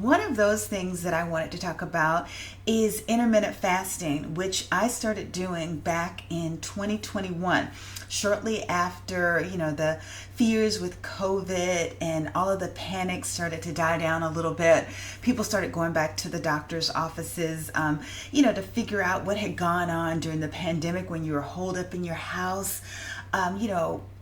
One of those things that I wanted to talk about is intermittent fasting, which I started doing back in 2021, shortly after, the fears with COVID and all of the panic started to die down a little bit. People started going back to the doctor's offices, to figure out what had gone on during the pandemic when you were holed up in your house.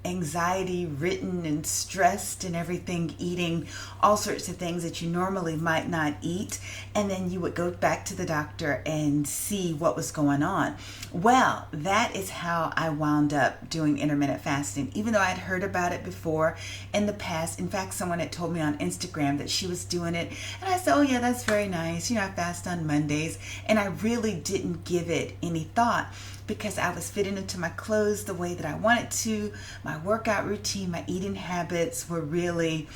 Anxiety ridden and stressed and everything, eating all sorts of things that you normally might not eat, and then you would go back to the doctor and see what was going on. Well, that is how I wound up doing intermittent fasting, even though I had heard about it before in the past. In fact, someone had told me on Instagram that she was doing it, and I said, oh yeah, that's very nice. I fast on Mondays, and I really didn't give it any thought, because I was fitting into my clothes the way that I wanted to. My workout routine, my eating habits were really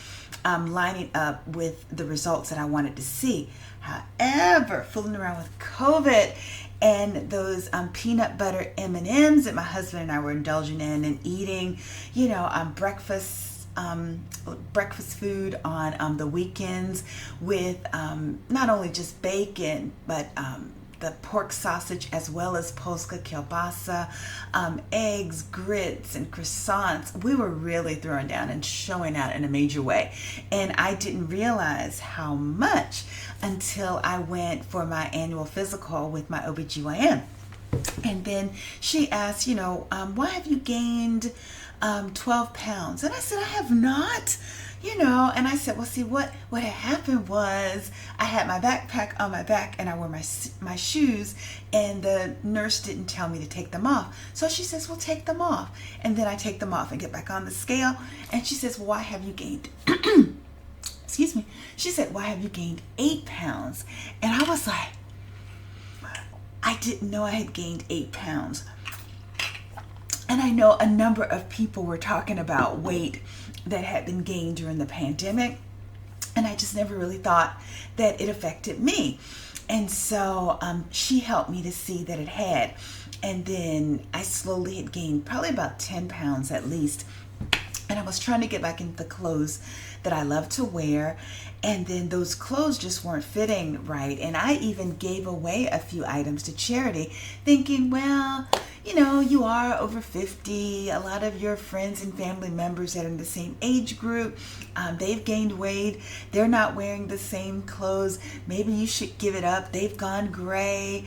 lining up with the results that I wanted to see. However, fooling around with COVID and those peanut butter M&Ms that my husband and I were indulging in and eating, breakfast food on the weekends with not only just bacon, but the pork sausage, as well as polska kielbasa, eggs, grits, and croissants. We were really throwing down and showing out in a major way. And I didn't realize how much until I went for my annual physical with my OBGYN. And then she asked, why have you gained 12 pounds? And I said, I have not. And I said, well, see, what had happened was I had my backpack on my back and I wore my shoes, and the nurse didn't tell me to take them off. So she says, well, take them off. And then I take them off and get back on the scale. And she says, well, why have you gained, excuse me. She said, why have you gained 8 pounds? And I was like, I didn't know I had gained 8 pounds. And I know a number of people were talking about weight that had been gained during the pandemic, and I just never really thought that it affected me. And so she helped me to see that it had. And then I slowly had gained probably about 10 pounds at least. And I was trying to get back into the clothes that I love to wear. And then those clothes just weren't fitting right. And I even gave away a few items to charity, thinking, well, you are over 50. A lot of your friends and family members that are in the same age group, they've gained weight. They're not wearing the same clothes. Maybe you should give it up. They've gone gray.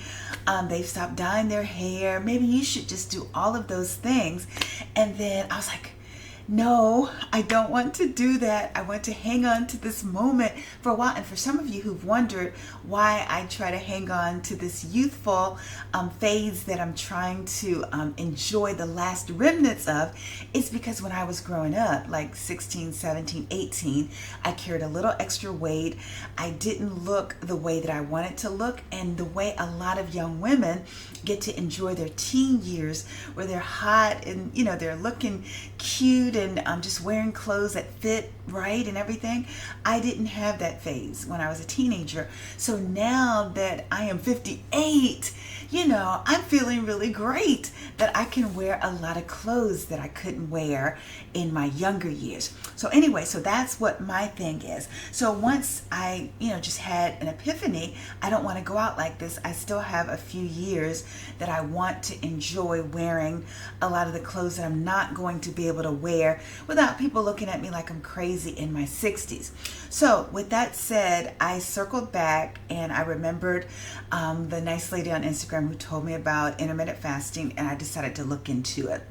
They've stopped dyeing their hair. Maybe you should just do all of those things. And then I was like, no, I don't want to do that. I want to hang on to this moment for a while. And for some of you who've wondered why I try to hang on to this youthful phase that I'm trying to enjoy the last remnants of, it's because when I was growing up, like 16, 17, 18, I carried a little extra weight. I didn't look the way that I wanted to look, and the way a lot of young women get to enjoy their teen years, where they're hot and they're looking cute and just wearing clothes that fit right and everything. I didn't have that phase when I was a teenager. So now that I am 58, I'm feeling really great that I can wear a lot of clothes that I couldn't wear in my younger years. So anyway, so that's what my thing is. So once I, just had an epiphany, I don't want to go out like this. I still have a few years that I want to enjoy wearing a lot of the clothes that I'm not going to be able to wear without people looking at me like I'm crazy in my 60s. So with that said, I circled back and I remembered the nice lady on Instagram who told me about intermittent fasting, and I decided to look into it.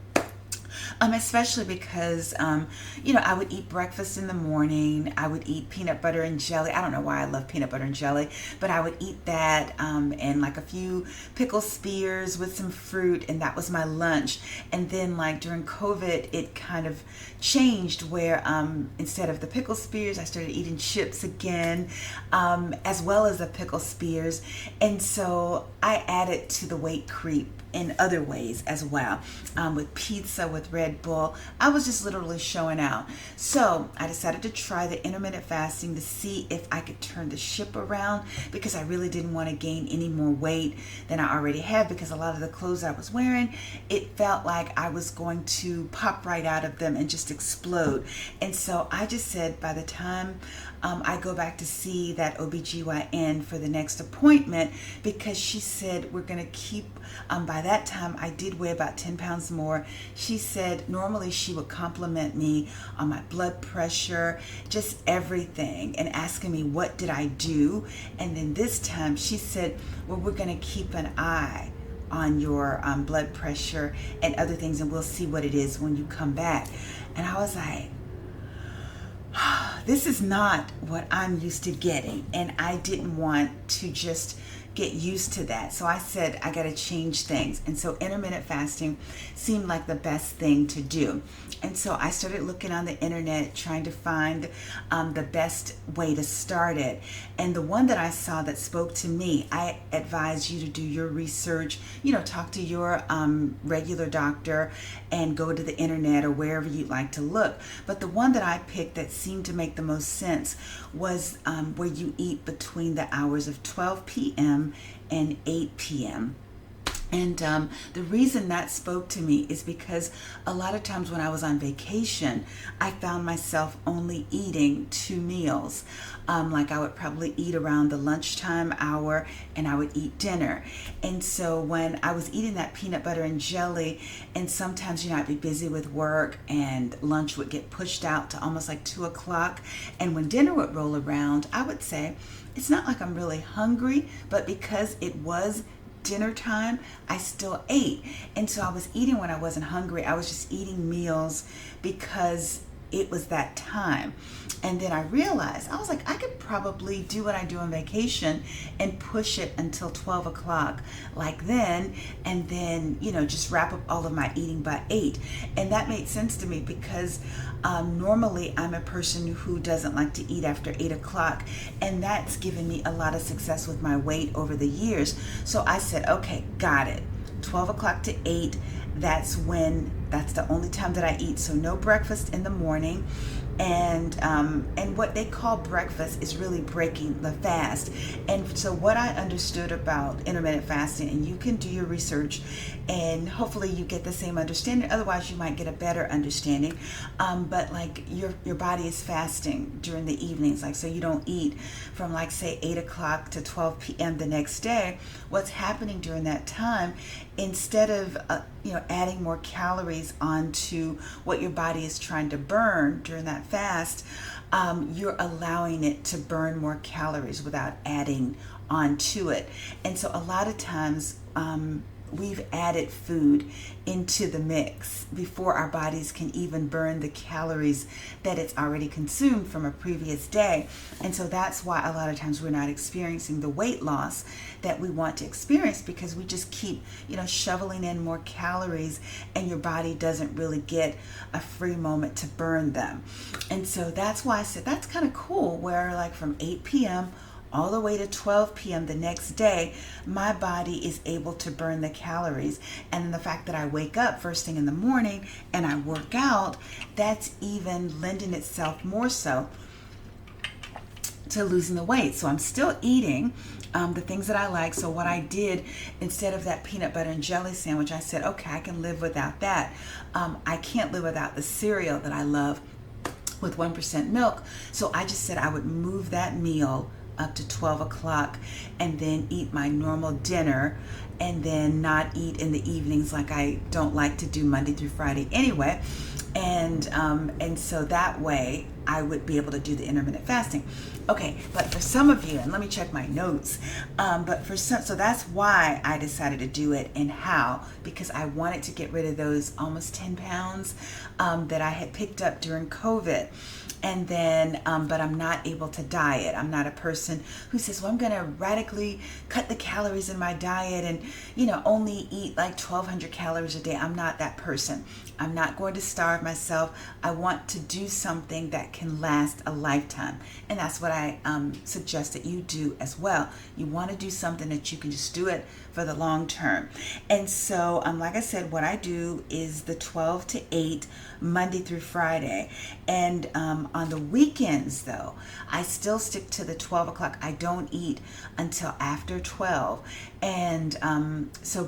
Especially because, I would eat breakfast in the morning. I would eat peanut butter and jelly. I don't know why I love peanut butter and jelly, but I would eat that and like a few pickle spears with some fruit, and that was my lunch. And then like during COVID, it kind of changed where instead of the pickle spears, I started eating chips again, as well as the pickle spears. And so I added to the weight creep in other ways as well, with pizza, with Red Bull. I was just literally showing out. So I decided to try the intermittent fasting to see if I could turn the ship around, because I really didn't want to gain any more weight than I already had, because a lot of the clothes I was wearing, it felt like I was going to pop right out of them and just explode. And so I just said by the time I go back to see that OBGYN for the next appointment because she said we're going to keep, by that time I did weigh about 10 pounds more. She said normally she would compliment me on my blood pressure, just everything, and asking me what did I do. And then this time she said, well, we're going to keep an eye on your blood pressure and other things, and we'll see what it is when you come back. And I was like, this is not what I'm used to getting, and I didn't want to just get used to that. So I said, I got to change things. And so intermittent fasting seemed like the best thing to do. And so I started looking on the internet, trying to find the best way to start it. And the one that I saw that spoke to me, I advise you to do your research, talk to your regular doctor and go to the internet or wherever you'd like to look. But the one that I picked that seemed to make the most sense was where you eat between the hours of 12 p.m. and 8 p.m. And the reason that spoke to me is because a lot of times when I was on vacation, I found myself only eating 2 meals. Like I would probably eat around the lunchtime hour and I would eat dinner. And so when I was eating that peanut butter and jelly, and sometimes, I'd be busy with work and lunch would get pushed out to almost like 2 o'clock. And when dinner would roll around, I would say, it's not like I'm really hungry, but because it was dinner time, I still ate. And so I was eating when I wasn't hungry. I was just eating meals because it was that time. And then I realized, I was like, I could probably do what I do on vacation and push it until 12 o'clock like then, and then, just wrap up all of my eating by 8. And that made sense to me because normally I'm a person who doesn't like to eat after 8 o'clock, and that's given me a lot of success with my weight over the years. So I said, okay, got it. 12 o'clock to 8, that's the only time that I eat. So no breakfast in the morning. And what they call breakfast is really breaking the fast. And so what I understood about intermittent fasting, and you can do your research and hopefully you get the same understanding, otherwise you might get a better understanding, but like your body is fasting during the evenings, like so you don't eat from like say 8 o'clock to 12 p.m. the next day. What's happening during that time, instead of adding more calories onto what your body is trying to burn during that fast, you're allowing it to burn more calories without adding on to it. And so a lot of times we've added food into the mix before our bodies can even burn the calories that it's already consumed from a previous day. And so that's why a lot of times we're not experiencing the weight loss that we want to experience, because we just keep, shoveling in more calories, and your body doesn't really get a free moment to burn them. And so that's why I said that's kind of cool, where like from 8 p.m. all the way to 12 p.m. the next day, my body is able to burn the calories. And the fact that I wake up first thing in the morning and I work out, that's even lending itself more so to losing the weight. So I'm still eating the things that I like. So what I did, instead of that peanut butter and jelly sandwich, I said, okay, I can live without that. I can't live without the cereal that I love with 1% milk. So I just said I would move that meal up to 12 o'clock and then eat my normal dinner, and then not eat in the evenings like I don't like to do Monday through Friday anyway. And so that way I would be able to do the intermittent fasting. Okay, but for some of you, and let me check my notes, but for some, so that's why I decided to do it, and how, because I wanted to get rid of those almost 10 pounds that I had picked up during COVID. And then, but I'm not able to diet. I'm not a person who says, well, I'm going to radically cut the calories in my diet and, only eat like 1,200 calories a day. I'm not that person. I'm not going to starve myself. I want to do something that can last a lifetime. And that's what I suggest that you do as well. You want to do something that you can just do it for the long term. And so, like I said, what I do is the 12 to 8, Monday through Friday. And On the weekends, though, I still stick to the 12 o'clock. I don't eat until after 12. And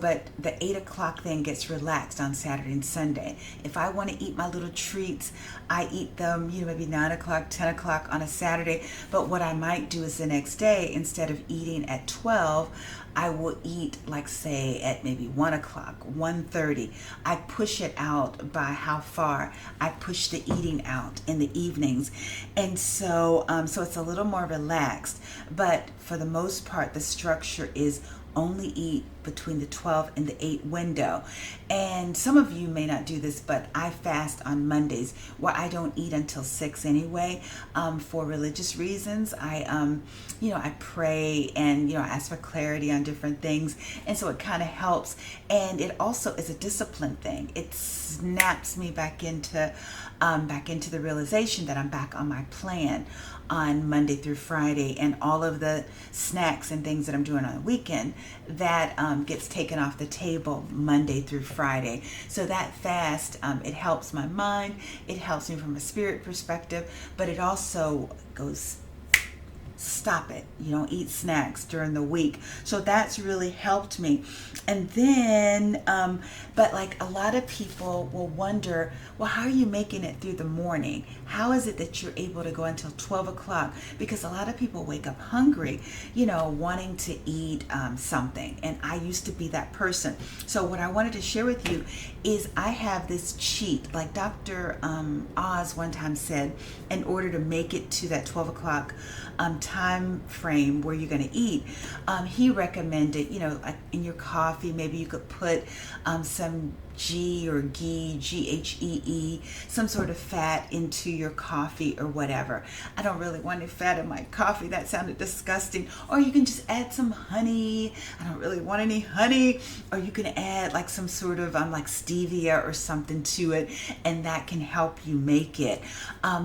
but the 8 o'clock thing gets relaxed on Saturday and Sunday. If I want to eat my little treats, I eat them, maybe 9 o'clock, 10 o'clock on a Saturday. But what I might do is the next day, instead of eating at 12, I will eat, like, say, at maybe 1 o'clock, 1:30. I push it out by how far. I push the eating out in the evenings. And so it's a little more relaxed. But for the most part, the structure is only eat between the 12 and the 8 window. And some of you may not do this, but I fast on Mondays, where I don't eat until 6 anyway, for religious reasons. I pray and, I ask for clarity on different things. And so it kind of helps. And it also is a discipline thing. It snaps me back into the realization that I'm back on my plan on Monday through Friday, and all of the snacks and things that I'm doing on the weekend, that gets taken off the table Monday through Friday. So that fast, it helps my mind, it helps me from a spirit perspective, but it also goes, stop it. You don't eat snacks during the week. So that's really helped me. And then, but like, a lot of people will wonder, well, how are you making it through the morning? How is it that you're able to go until 12 o'clock? Because a lot of people wake up hungry, wanting to eat something. And I used to be that person. So what I wanted to share with you is I have this cheat. Like Dr. Oz one time said, in order to make it to that 12 o'clock time frame where you're going to eat, he recommended, like in your coffee, maybe you could put some ghee or ghee, Ghee, some sort of fat into your coffee or whatever. I don't really want any fat in my coffee. That sounded disgusting. Or you can just add some honey. I don't really want any honey. Or you can add like some sort of like stevia or something to it, and that can help you make it.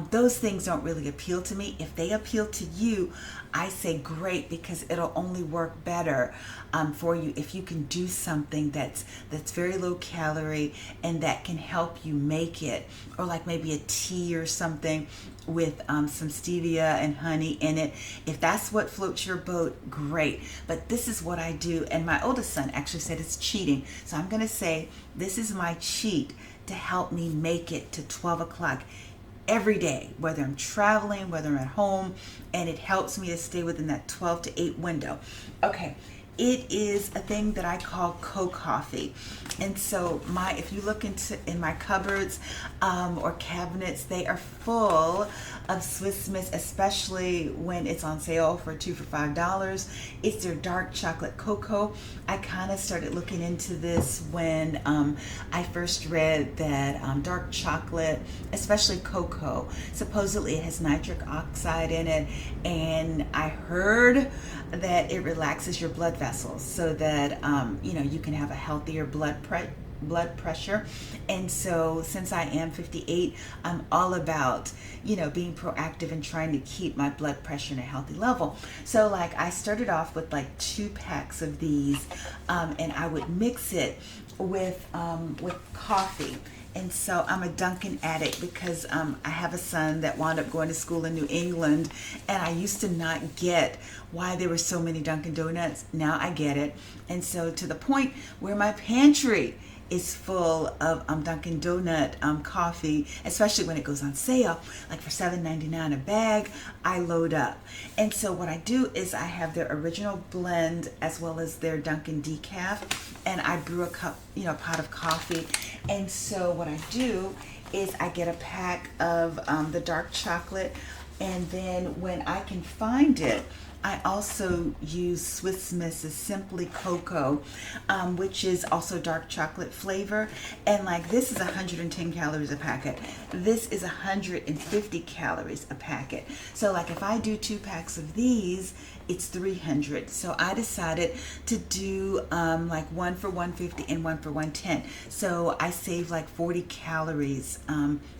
Those things don't really appeal to me. If they appeal to you, I say great, because it'll only work better for you if you can do something that's very low calorie and that can help you make it. Or like maybe a tea or something with some stevia and honey in it. If that's what floats your boat, great. But this is what I do, and my oldest son actually said it's cheating. So I'm going to say this is my cheat to help me make it to 12 o'clock every day, whether I'm traveling, whether I'm at home, and it helps me to stay within that 12 to 8 window. Okay, it is a thing that I call co-coffee. And so if you look in my cupboards or cabinets, they are full of Swiss Miss, especially when it's on sale for 2 for $5. It's their dark chocolate cocoa. I kind of started looking into this when I first read that dark chocolate, especially cocoa, supposedly it has nitric oxide in it, and I heard that it relaxes your blood vessels so that you can have a healthier blood pressure. And so since I am 58, I'm all about being proactive and trying to keep my blood pressure in a healthy level. So like I started off with like 2 packs of these, and I would mix it with coffee. And so I'm a Dunkin' addict because I have a son that wound up going to school in New England, and I used to not get why there were so many Dunkin' Donuts. Now I get it. And so to the point where my pantry is full of Dunkin' Donut coffee, especially when it goes on sale, like for $7.99 a bag, I load up. And so what I do is I have their original blend as well as their Dunkin' decaf, and I brew a pot of coffee. And so what I do is I get a pack of the dark chocolate, and then when I can find it, I also use Swiss Miss's Simply Cocoa, which is also dark chocolate flavor. And like this is 110 calories a packet. This is 150 calories a packet. So like if I do 2 packs of these, it's 300. So I decided to do like 1 for 150 and 1 for 110. So I save like 40 calories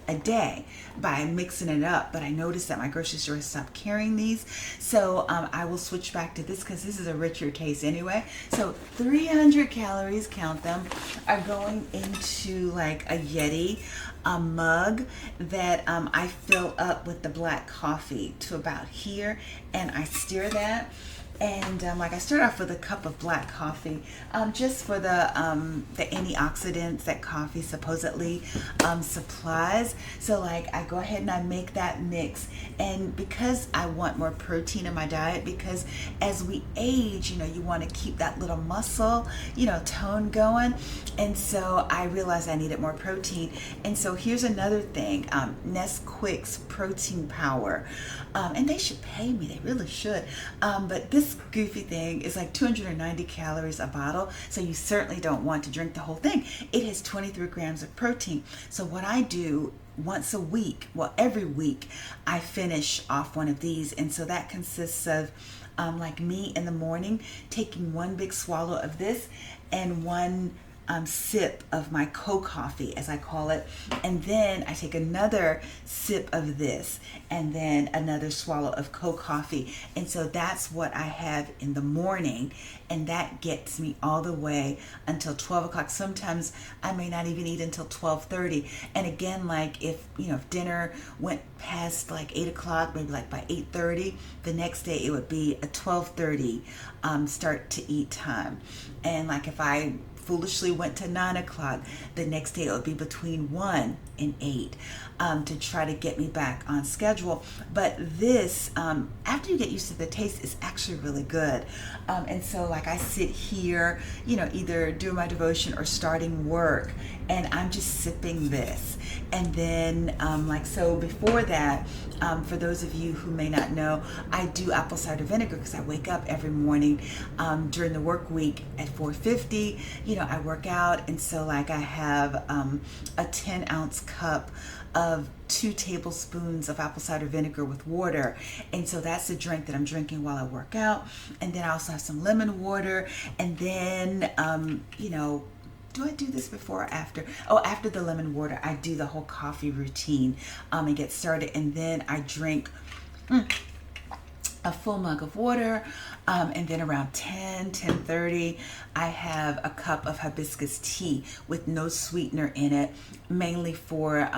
a day by mixing it up. But I noticed that my grocery store has stopped carrying these. So I will switch back to this because this is a richer taste anyway. So 300 calories, count them, are going into like a Yeti mug that I fill up with the black coffee to about here, and I stir that. And like I start off with a cup of black coffee, just for the antioxidants that coffee supposedly supplies. So like I go ahead and I make that mix, and because I want more protein in my diet, because as we age, you want to keep that little muscle, tone going, and so I realized I needed more protein. And so here's another thing, Nesquik's protein power, and they should pay me, they really should, but this goofy thing is like 290 calories a bottle, so you certainly don't want to drink the whole thing. It has 23 grams of protein. So what I do once a week, well, every week, I finish off one of these, and so that consists of like me in the morning taking one big swallow of this and one sip of my co-coffee, as I call it, and then I take another sip of this and then another swallow of co-coffee. And so that's what I have in the morning, and that gets me all the way until 12 o'clock. Sometimes I may not even eat until 12:30. And again, like if dinner went past like 8 o'clock, maybe like by 8:30, the next day it would be a 12:30 start to eat time. And like if I foolishly went to 9 o'clock, the next day it would be between 1 and 8, to try to get me back on schedule. But this, after you get used to the taste, is actually really good. And so like I sit here, either doing my devotion or starting work, and I'm just sipping this. And then so before that, for those of you who may not know, I do apple cider vinegar because I wake up every morning during the work week at 4:50. I work out, and so like I have a 10-ounce cup of 2 tablespoons of apple cider vinegar with water, and so that's the drink that I'm drinking while I work out. And then I also have some lemon water, and then do I do this before or after? Oh, after the lemon water, I do the whole coffee routine and get started, and then I drink a full mug of water, and then around 10:30, I have a cup of hibiscus tea with no sweetener in it, mainly for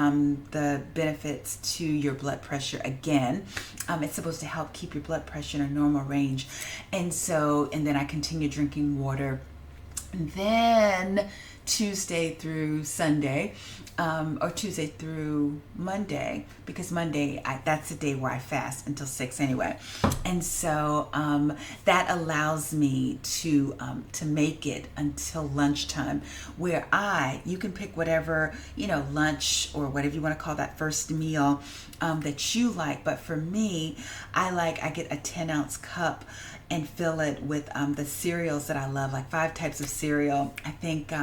the benefits to your blood pressure. Again, it's supposed to help keep your blood pressure in a normal range. And then I continue drinking water. And then Tuesday through Sunday, or Tuesday through Monday, because Monday, that's the day where I fast until 6 anyway. And so that allows me to make it until lunchtime, where you can pick whatever, lunch or whatever you want to call that first meal that you like. But for me, I get a 10-ounce cup and fill it with the cereals that I love, like 5 types of cereal. I think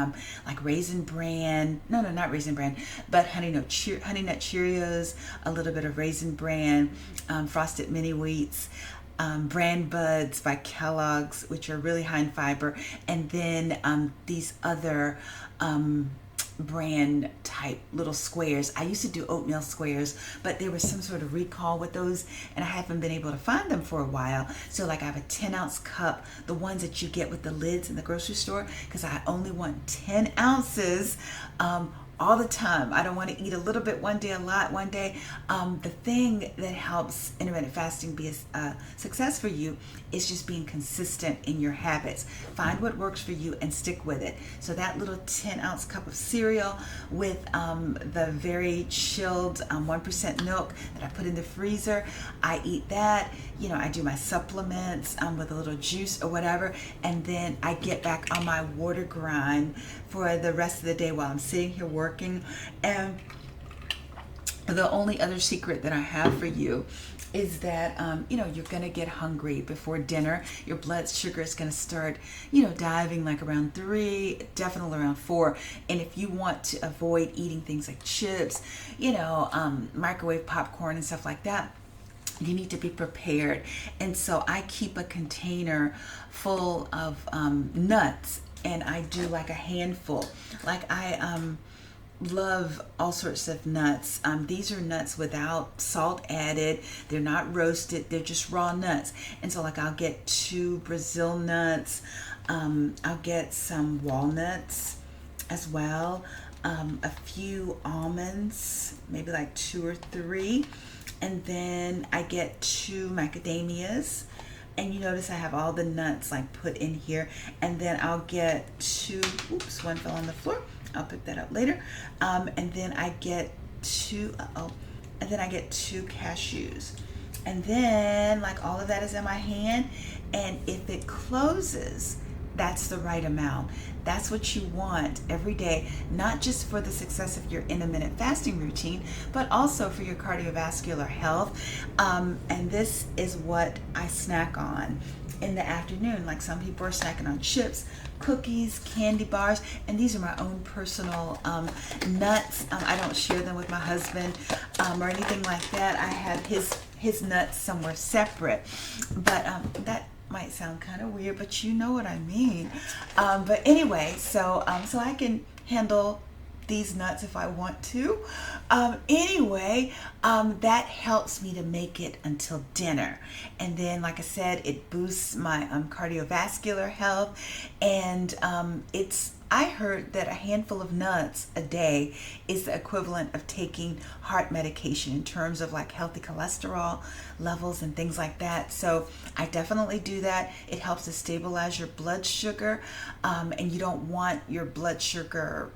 like Raisin Bran, not Raisin Bran, but Honey Nut Cheerios, a little bit of Raisin Bran, Frosted Mini Wheats, Bran Buds by Kellogg's, which are really high in fiber, and then these other brand type little squares. I used to do oatmeal squares, but there was some sort of recall with those, and I haven't been able to find them for a while. So like I have a 10-ounce cup, the ones that you get with the lids in the grocery store, because I only want 10 ounces all the time. I don't want to eat a little bit one day, a lot one day. The thing that helps intermittent fasting be a success for you is just being consistent in your habits. Find what works for you and stick with it. So that little 10-ounce cup of cereal with the very chilled 1% milk that I put in the freezer, I eat that. I do my supplements with a little juice or whatever, and then I get back on my water grind for the rest of the day while I'm sitting here working. And the only other secret that I have for you is that you're gonna get hungry before dinner. Your blood sugar is gonna start diving like around 3, definitely around 4. And if you want to avoid eating things like chips, microwave popcorn and stuff like that, you need to be prepared. And so I keep a container full of nuts, and I do like a handful. Like love all sorts of nuts. These are nuts without salt added. They're not roasted. They're just raw nuts. And so like I'll get 2 Brazil nuts. I'll get some walnuts as well. A few almonds, maybe like 2 or 3. And then I get 2 macadamias. And you notice I have all the nuts like put in here. And then I'll get 2, oops, one fell on the floor. I'll pick that up later. And then I get 2, and then I get 2 cashews. And then like all of that is in my hand. And if it closes, that's the right amount. That's what you want every day, not just for the success of your intermittent fasting routine, but also for your cardiovascular health. And this is what I snack on in the afternoon. Like some people are snacking on chips, cookies, candy bars, and these are my own personal nuts. I don't share them with my husband or anything like that. I have his nuts somewhere separate, but that might sound kind of weird, but you know what I mean. But anyway, so I can handle these nuts if I want to. Anyway, that helps me to make it until dinner. And then, like I said, it boosts my cardiovascular health. And I heard that a handful of nuts a day is the equivalent of taking heart medication in terms of like healthy cholesterol levels and things like that. So I definitely do that. It helps to stabilize your blood sugar, and you don't want your blood sugar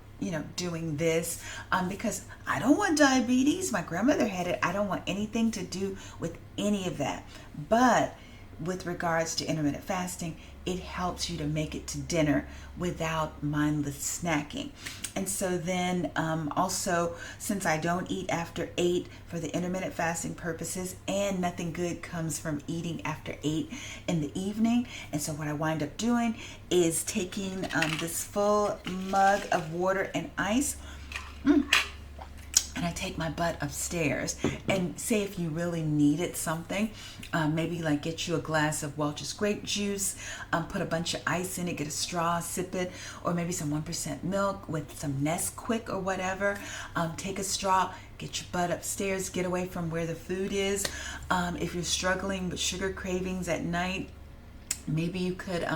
doing this, because I don't want diabetes. My grandmother had it. I don't want anything to do with any of that. But with regards to intermittent fasting, it helps you to make it to dinner without mindless snacking. And so then also, since I don't eat after 8 for the intermittent fasting purposes, and nothing good comes from eating after 8 in the evening, and so what I wind up doing is taking this full mug of water and ice, and I take my butt upstairs. And say if you really needed something, maybe like get you a glass of Welch's grape juice, put a bunch of ice in it, get a straw, sip it, or maybe some 1% milk with some Nesquik or whatever. Take a straw, get your butt upstairs, get away from where the food is. If you're struggling with sugar cravings at night, maybe you could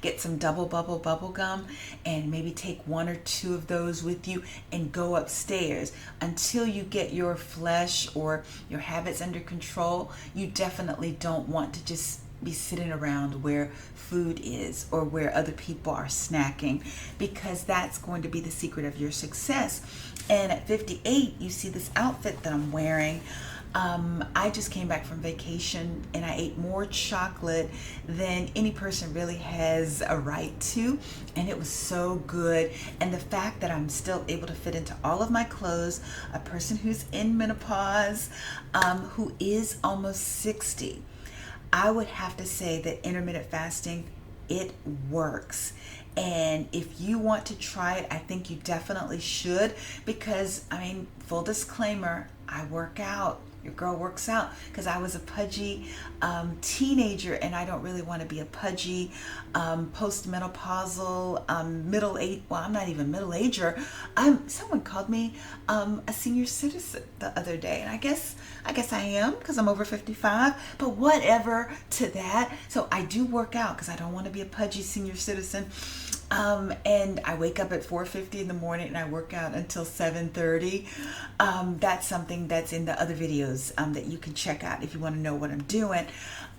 get some double bubble gum and maybe take 1 or 2 of those with you and go upstairs until you get your flesh or your habits under control. You definitely don't want to just be sitting around where food is or where other people are snacking, because that's going to be the secret of your success. And at 58, you see this outfit that I'm wearing. I just came back from vacation and I ate more chocolate than any person really has a right to, and it was so good. And the fact that I'm still able to fit into all of my clothes, a person who's in menopause, who is almost 60, I would have to say that intermittent fasting, it works. And if you want to try it, I think you definitely should, because full disclaimer, I work out. Your girl works out because I was a pudgy teenager, and I don't really want to be a pudgy postmenopausal middle age. Well, I'm not even middle ager. Someone called me a senior citizen the other day, and I guess I am because I'm over 55. But whatever to that. So I do work out because I don't want to be a pudgy senior citizen. And I wake up at 4:50 in the morning and I work out until 7:30. That's something that's in the other videos that you can check out if you want to know what I'm doing.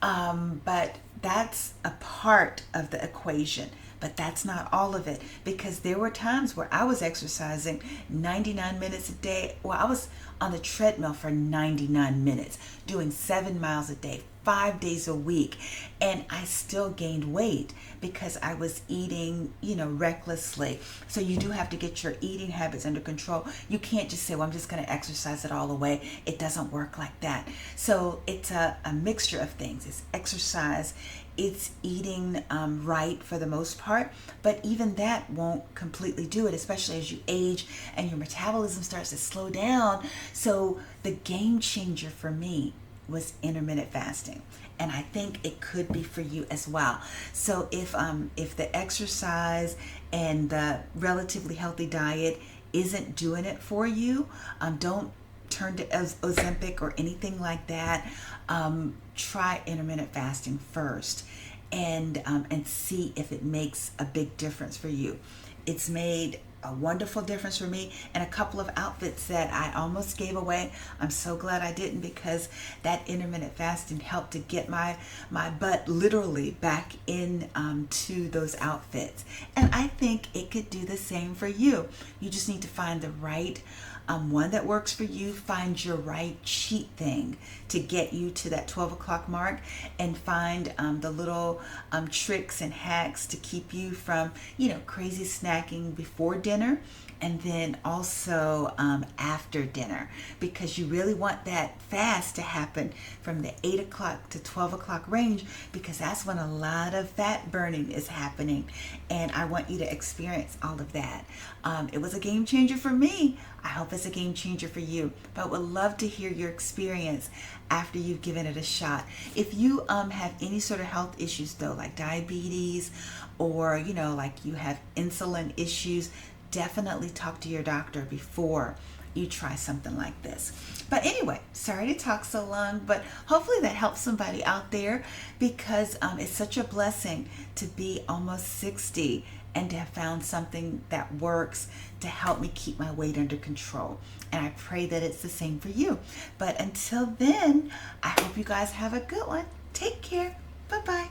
But that's a part of the equation. But that's not all of it, because there were times where I was exercising 99 minutes a day. Well, I was on the treadmill for 99 minutes, doing 7 miles a day, 5 days a week, and I still gained weight because I was eating, recklessly. So you do have to get your eating habits under control. You can't just say, well, I'm just going to exercise it all away. It doesn't work like that. So it's a mixture of things. It's exercise, it's eating right for the most part, but even that won't completely do it, especially as you age and your metabolism starts to slow down. So the game changer for me was intermittent fasting, and I think it could be for you as well. So if the exercise and the relatively healthy diet isn't doing it for you, don't turn to Ozempic or anything like that. Try intermittent fasting first, and see if it makes a big difference for you. It's made a wonderful difference for me, and a couple of outfits that I almost gave away. I'm so glad I didn't, because that intermittent fasting helped to get my butt literally back in to those outfits. And I think it could do the same for you. You just need to find the right one that works for you. Find your right cheat thing to get you to that 12 o'clock mark, and find the little tricks and hacks to keep you from, crazy snacking before dinner, and then also after dinner, because you really want that fast to happen from the 8 o'clock to 12 o'clock range, because that's when a lot of fat burning is happening, and I want you to experience all of that. It was a game changer for me. I hope it's a game changer for you, but would love to hear your experience after you've given it a shot. If you have any sort of health issues though, like diabetes, or like you have insulin issues, definitely talk to your doctor before you try something like this. But anyway, sorry to talk so long, but hopefully that helps somebody out there, because it's such a blessing to be almost 60 and to have found something that works to help me keep my weight under control. And I pray that it's the same for you. But until then, I hope you guys have a good one. Take care. Bye-bye.